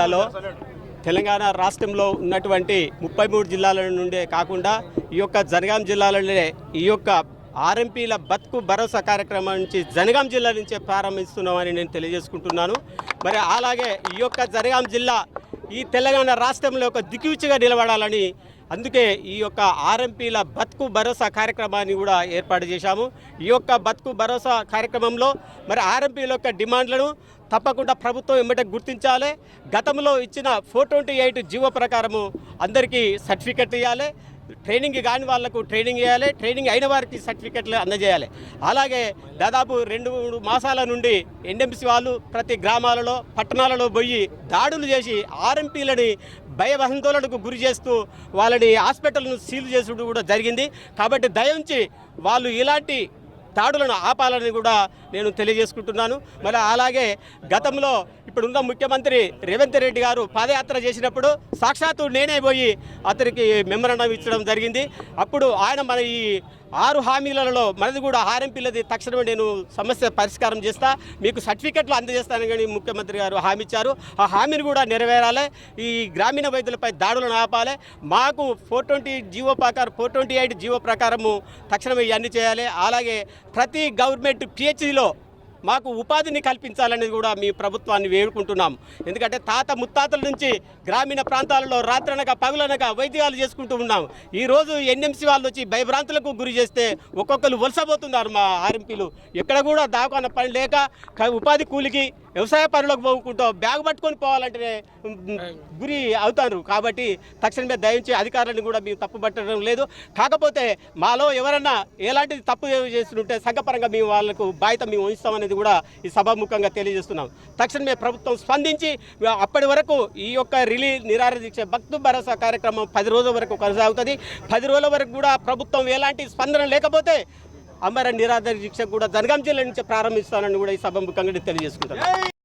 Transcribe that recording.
జిల్లాలో తెలంగాణ రాష్ట్రంలో ఉన్నటువంటి 33 జిల్లాల నుండే కాకుండా ఈ యొక్క జనగాం జిల్లాలోనే ఈ యొక్క ఆర్ఎంపీల బతుకు భరోసా కార్యక్రమం నుంచి జనగాం జిల్లా నుంచే ప్రారంభిస్తున్నామని నేను తెలియజేసుకుంటున్నాను. మరి అలాగే ఈ యొక్క జనగాం జిల్లా ఈ తెలంగాణ రాష్ట్రంలో ఒక దిక్సూచిగా నిలబడాలని అందుకే ఈ యొక్క ఆర్ఎంపీల బతుకు భరోసా కార్యక్రమాన్ని కూడా ఏర్పాటు చేశాము. ఈ యొక్క బతుకు భరోసా కార్యక్రమంలో మరి ఆర్ఎంపీల యొక్క డిమాండ్లను తప్పకుండా ప్రభుత్వం వెంబట గుర్తించాలి. గతంలో ఇచ్చిన 428 జీవో ప్రకారము అందరికీ సర్టిఫికెట్ ఇవ్వాలి, ట్రైనింగ్ కాని వాళ్లకు ట్రైనింగ్ ఇవ్వాలి, ట్రైనింగ్ అయిన వారికి సర్టిఫికెట్లు అందజేయాలి. అలాగే దాదాపు 2-3 మాసాల నుండి ఎన్ఎంసీ వాళ్ళు ప్రతి గ్రామాలలో పట్టణాలలో పోయి దాడులు చేసి ఆర్ఎంపీలని భయభందోళనకు గురి చేస్తూ వాళ్ళని హాస్పిటల్ను సీల్ చేసుడు కూడా జరిగింది. కాబట్టి దయించి వాళ్ళు ఇలాంటి దాడులను ఆపాలని కూడా నేను తెలియజేసుకుంటున్నాను. మరి అలాగే గతంలో ఇప్పుడున్న ముఖ్యమంత్రి రేవంత్ రెడ్డి గారు పాదయాత్ర చేసినప్పుడు సాక్షాత్తు నేనే పోయి అతనికి మెమరాండం ఇచ్చడం జరిగింది. అప్పుడు ఆయన మన ఈ 6 హామీలలో మనది కూడా ఆర్ఎంపీలది తక్షణమే నేను సమస్య పరిష్కారం చేస్తా, మీకు సర్టిఫికెట్లు అందజేస్తానని కానీ ముఖ్యమంత్రి గారు హామీ ఇచ్చారు. ఆ హామీని కూడా నెరవేరాలి. ఈ గ్రామీణ వైద్యులపై దాడులను ఆపాలి. మాకు 428 జీవో ప్రకారము తక్షణమే ఇవన్నీ చేయాలి. అలాగే ప్రతి గవర్నమెంట్ పిహెచ్సిలో మాకు ఉపాధిని కల్పించాలనేది కూడా మీ ప్రభుత్వాన్ని వేడుకుంటున్నాం. ఎందుకంటే తాత ముత్తాతల నుంచి గ్రామీణ ప్రాంతాలలో రాత్రనక పగులనక వైద్యాలు చేసుకుంటూ ఉన్నాం. ఈరోజు ఎన్ఎంసీ వాళ్ళు వచ్చి భయభ్రాంతులకు గురి చేస్తే ఒక్కొక్కరు వలసపోతున్నారు. మా ఆర్ఎంపీలు ఎక్కడ కూడా దాకాన పని లేక ఉపాధి కూలికి వ్యవసాయ పనులకు పోకుంటూ బ్యాగ్ పట్టుకొని పోవాలంటేనే గురి అవుతారు. కాబట్టి తక్షణమే దయించి అధికారులను కూడా మేము తప్పు పట్టడం లేదు. కాకపోతే మాలో ఎవరన్నా ఎలాంటిది తప్పు చేస్తుంటే సంఘపరంగా మేము వాళ్ళకు బాధ్యత మేము వహిస్తామనేది కూడా ఈ సభాముఖంగా తెలియజేస్తున్నాం. తక్షణమే ప్రభుత్వం స్పందించి అప్పటి వరకు ఈ యొక్క నిరాహార దీక్ష భక్తు భరోసా కార్యక్రమం 10 రోజుల వరకు కొనసాగుతుంది. 10 రోజుల వరకు కూడా ప్రభుత్వం ఎలాంటి స్పందన లేకపోతే అమర నిరాహార దీక్ష కూడా జనగాం జిల్లా నుంచి ప్రారంభిస్తానని కూడా ఈ సభాముఖంగా తెలియజేసుకుంటాను.